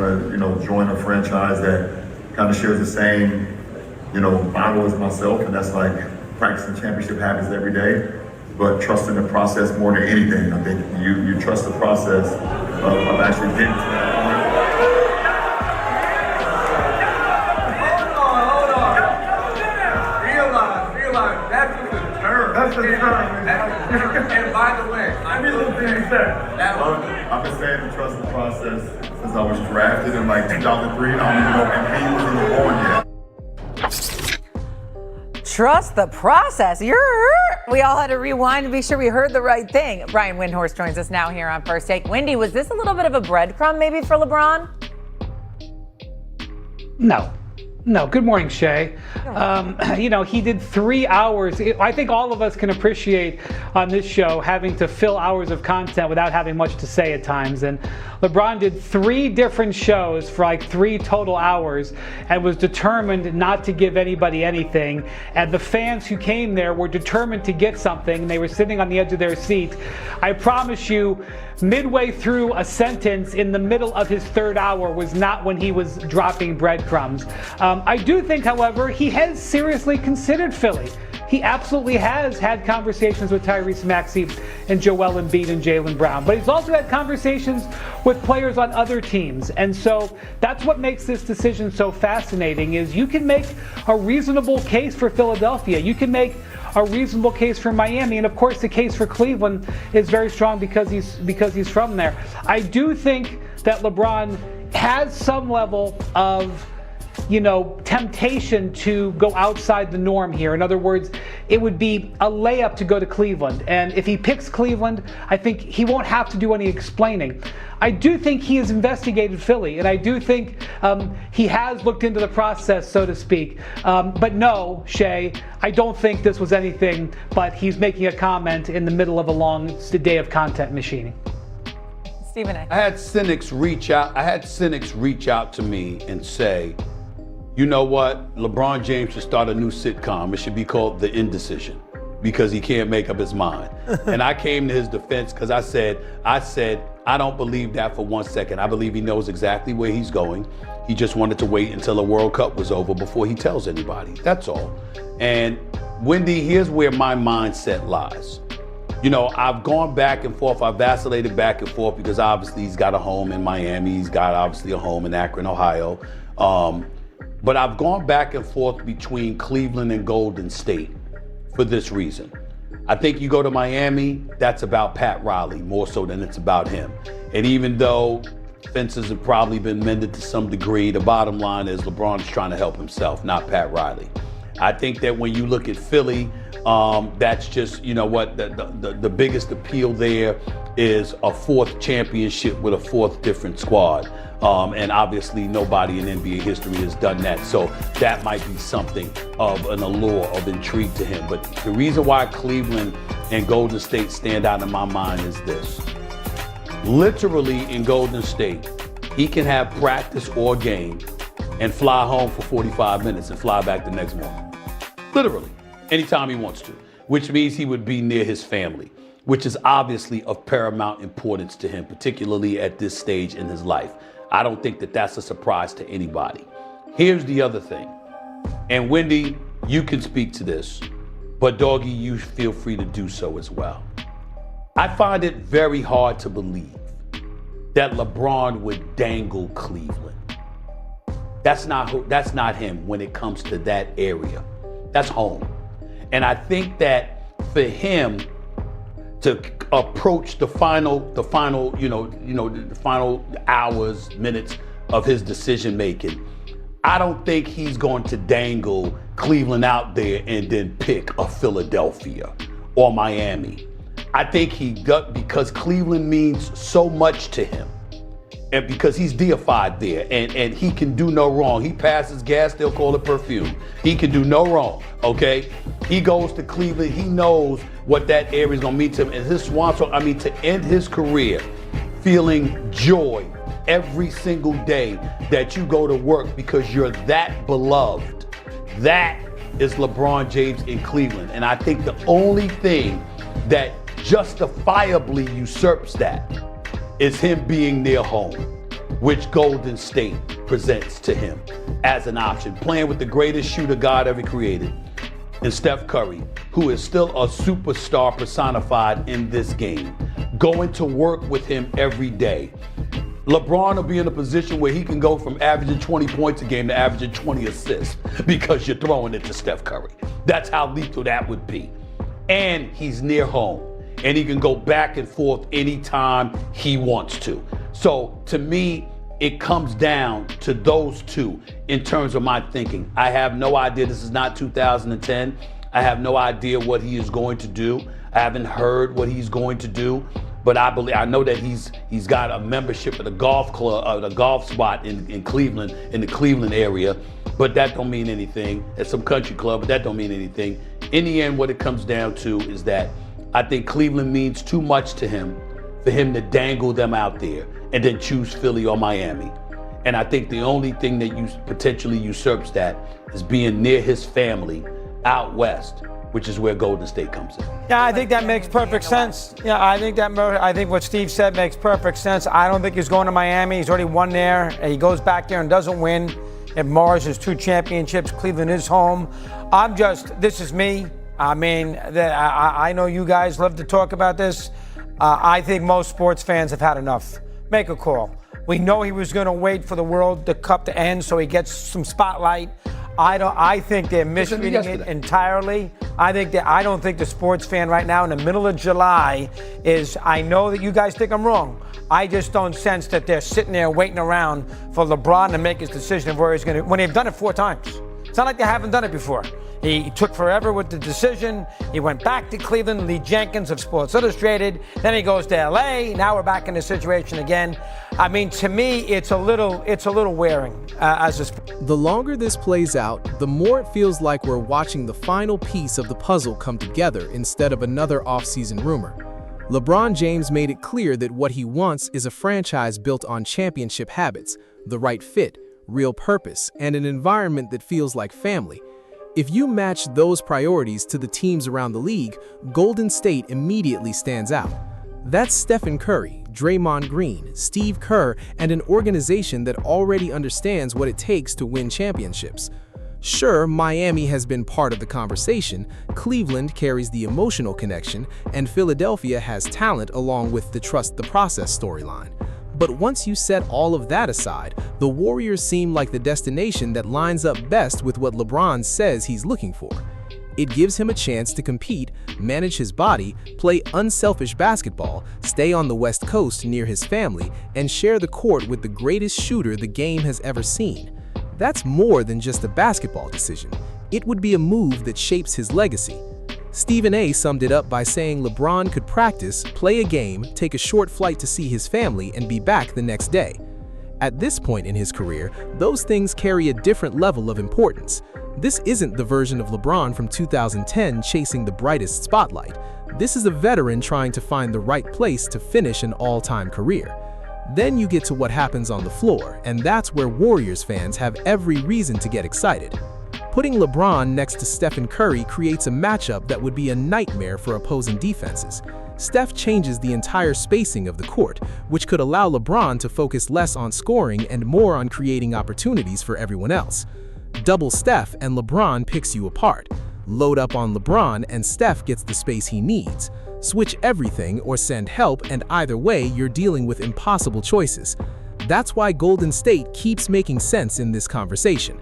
to, join a franchise that kind of shares the same, Bible as myself, and that's like practicing championship habits every day, but trusting the process more than anything. I think you trust the process of actually getting to that point. Realize, that's just a term. That's a term. And by the way, I've been saying to trust the process since I was drafted in like 2003, and I don't even know if he was even born yet. Trust the process. We all had to rewind to be sure we heard the right thing. Brian Windhorst joins us now here on First Take. Wendy, was this a little bit of a breadcrumb maybe for LeBron? No. Good morning, Shay. He did 3 hours. I think all of us can appreciate on this show having to fill hours of content without having much to say at times. And LeBron did 3 different shows for like 3 total hours and was determined not to give anybody anything. And the fans who came there were determined to get something. They were sitting on the edge of their seat. I promise you, midway through a sentence in the middle of his 3rd hour was not when he was dropping breadcrumbs. I do think, however, he has seriously considered Philly. He absolutely has had conversations with Tyrese Maxey and Joel Embiid and Jaylen Brown, but he's also had conversations with players on other teams. And so that's what makes this decision so fascinating is you can make a reasonable case for Philadelphia. You can make a reasonable case for Miami, and of course the case for Cleveland is very strong because he's from there. I do think that LeBron has some level of temptation to go outside the norm here. In other words, it would be a layup to go to Cleveland. And if he picks Cleveland, I think he won't have to do any explaining. I do think he has investigated Philly, and I do think he has looked into the process, so to speak. But no, Shay, I don't think this was anything but he's making a comment in the middle of a long day of content machining. Stephen A. I had cynics reach out to me and say, you know what? LeBron James should start a new sitcom. It should be called The Indecision because he can't make up his mind. And I came to his defense because I said, I don't believe that for 1 second. I believe he knows exactly where he's going. He just wanted to wait until the World Cup was over before he tells anybody. That's all. And Wendy, here's where my mindset lies. I've gone back and forth. I've vacillated back and forth because obviously he's got a home in Miami. He's got obviously a home in Akron, Ohio. But I've gone back and forth between Cleveland and Golden State for this reason. I think you go to Miami, that's about Pat Riley more so than it's about him. And even though fences have probably been mended to some degree, the bottom line is LeBron is trying to help himself, not Pat Riley. I think that when you look at Philly, that's just, the biggest appeal there is a 4th championship with a 4th different squad. And obviously nobody in NBA history has done that. So that might be something of an allure, of intrigue to him. But the reason why Cleveland and Golden State stand out in my mind is this. Literally in Golden State, he can have practice or game and fly home for 45 minutes and fly back the next morning. Literally, anytime he wants to, which means he would be near his family, which is obviously of paramount importance to him, particularly at this stage in his life. I don't think that that's a surprise to anybody. Here's the other thing, and Wendy, you can speak to this, but Doggy, you feel free to do so as well. I find it very hard to believe that LeBron would dangle Cleveland. That's not him when it comes to that area. That's home. And I think that for him to approach the final hours, minutes of his decision making, I don't think he's going to dangle Cleveland out there and then pick a Philadelphia or Miami. I think he got, because Cleveland means so much to him. And because he's deified there and he can do no wrong. He passes gas, they'll call it perfume. He can do no wrong, okay? He goes to Cleveland, he knows what that area is gonna mean to him. And his swan song, to end his career feeling joy every single day that you go to work because you're that beloved. That is LeBron James in Cleveland. And I think the only thing that justifiably usurps that is him being near home. which Golden State presents to him as an option. Playing with the greatest shooter God ever created, and Steph Curry, who is still a superstar personified in this game, going to work with him every day. LeBron will be in a position where he can go from averaging 20 points a game to averaging 20 assists because you're throwing it to Steph Curry. That's how lethal that would be. And he's near home, and he can go back and forth anytime he wants to. So to me, it comes down to those two in terms of my thinking. I have no idea. This is not 2010. I have no idea what he is going to do. I haven't heard what he's going to do, but I know that he's got a membership at a golf club, a golf spot in Cleveland, in the Cleveland area. But that don't mean anything. At some country club, but that don't mean anything. In the end, what it comes down to is that I think Cleveland means too much to him for him to dangle them out there and then choose Philly or Miami. And I think the only thing that potentially usurps that is being near his family out west, which is where Golden State comes in. Yeah, I think that makes perfect sense. Yeah, I think what Steve said makes perfect sense. I don't think he's going to Miami. He's already won there. He goes back there and doesn't win. It mars his 2 championships. Cleveland is home. This is me. I mean, I know you guys love to talk about this. I think most sports fans have had enough. Make a call. We know he was going to wait for the World Cup to end so he gets some spotlight. I think they're misreading it entirely. I don't think the sports fan right now in the middle of July is, I know that you guys think I'm wrong. I just don't sense that they're sitting there waiting around for LeBron to make his decision of where he's going to, when they've done it 4 times. It's not like they haven't done it before. He took forever with the decision. He went back to Cleveland, Lee Jenkins of Sports Illustrated. Then he goes to LA. Now we're back in the situation again. I mean, to me, it's a little wearing as a. The longer this plays out, the more it feels like we're watching the final piece of the puzzle come together instead of another offseason rumor. LeBron James made it clear that what he wants is a franchise built on championship habits, the right fit, real purpose, and an environment that feels like family. If you match those priorities to the teams around the league, Golden State immediately stands out. That's Stephen Curry, Draymond Green, Steve Kerr, and an organization that already understands what it takes to win championships. Sure, Miami has been part of the conversation, Cleveland carries the emotional connection, and Philadelphia has talent along with the trust the process storyline. But once you set all of that aside, the Warriors seem like the destination that lines up best with what LeBron says he's looking for. It gives him a chance to compete, manage his body, play unselfish basketball, stay on the West Coast near his family, and share the court with the greatest shooter the game has ever seen. That's more than just a basketball decision. It would be a move that shapes his legacy. Stephen A. summed it up by saying LeBron could practice, play a game, take a short flight to see his family, and be back the next day. At this point in his career, those things carry a different level of importance. This isn't the version of LeBron from 2010 chasing the brightest spotlight. This is a veteran trying to find the right place to finish an all-time career. Then you get to what happens on the floor, and that's where Warriors fans have every reason to get excited. Putting LeBron next to Stephen Curry creates a matchup that would be a nightmare for opposing defenses. Steph changes the entire spacing of the court, which could allow LeBron to focus less on scoring and more on creating opportunities for everyone else. Double Steph and LeBron picks you apart. Load up on LeBron and Steph gets the space he needs. Switch everything or send help, and either way, you're dealing with impossible choices. That's why Golden State keeps making sense in this conversation.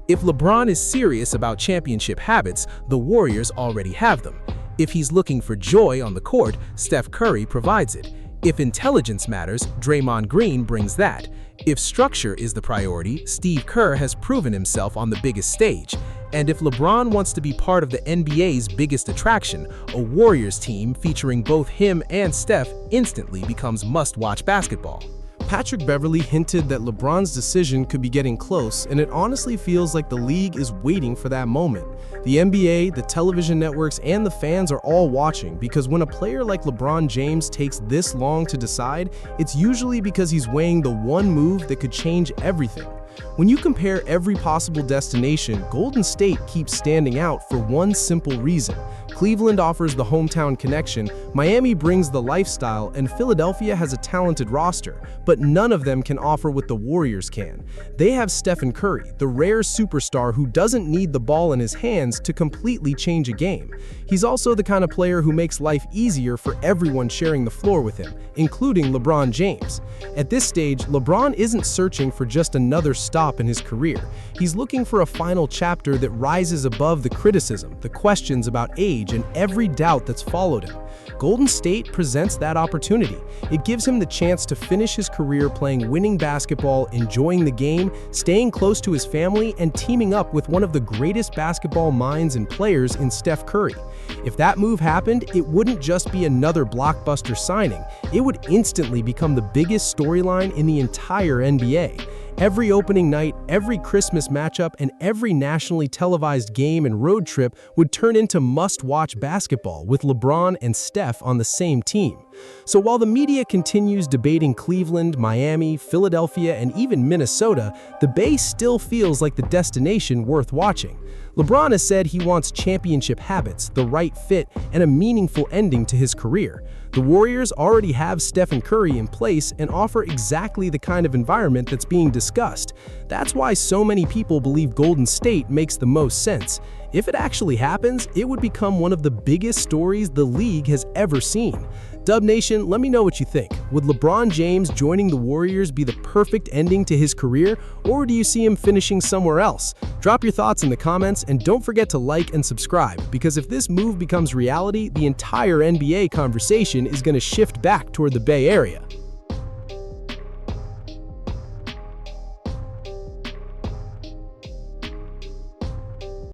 If LeBron is serious about championship habits, the Warriors already have them. If he's looking for joy on the court, Steph Curry provides it. If intelligence matters, Draymond Green brings that. If structure is the priority, Steve Kerr has proven himself on the biggest stage. And if LeBron wants to be part of the NBA's biggest attraction, a Warriors team featuring both him and Steph instantly becomes must-watch basketball. Patrick Beverley hinted that LeBron's decision could be getting close, and it honestly feels like the league is waiting for that moment. The NBA, the television networks, and the fans are all watching, because when a player like LeBron James takes this long to decide, it's usually because he's weighing the one move that could change everything. When you compare every possible destination, Golden State keeps standing out for one simple reason. Cleveland offers the hometown connection, Miami brings the lifestyle, and Philadelphia has a talented roster, but none of them can offer what the Warriors can. They have Stephen Curry, the rare superstar who doesn't need the ball in his hands to completely change a game. He's also the kind of player who makes life easier for everyone sharing the floor with him, including LeBron James. At this stage, LeBron isn't searching for just another stop in his career. He's looking for a final chapter that rises above the criticism, the questions about age, and every doubt that's followed him. Golden State presents that opportunity. It gives him the chance to finish his career playing winning basketball, enjoying the game, staying close to his family, and teaming up with one of the greatest basketball minds and players in Steph Curry. If that move happened, it wouldn't just be another blockbuster signing. It would instantly become the biggest storyline in the entire NBA. Every opening night, every Christmas matchup, and every nationally televised game and road trip would turn into must-watch basketball with LeBron and Steph on the same team. So while the media continues debating Cleveland, Miami, Philadelphia, and even Minnesota, the Bay still feels like the destination worth watching. LeBron has said he wants championship habits, the right fit, and a meaningful ending to his career. The Warriors already have Stephen Curry in place and offer exactly the kind of environment that's being discussed. That's why so many people believe Golden State makes the most sense. If it actually happens, it would become one of the biggest stories the league has ever seen. Dub Nation, let me know what you think. Would LeBron James joining the Warriors be the perfect ending to his career, or do you see him finishing somewhere else? Drop your thoughts in the comments, and don't forget to like and subscribe, because if this move becomes reality, the entire NBA conversation is going to shift back toward the Bay Area.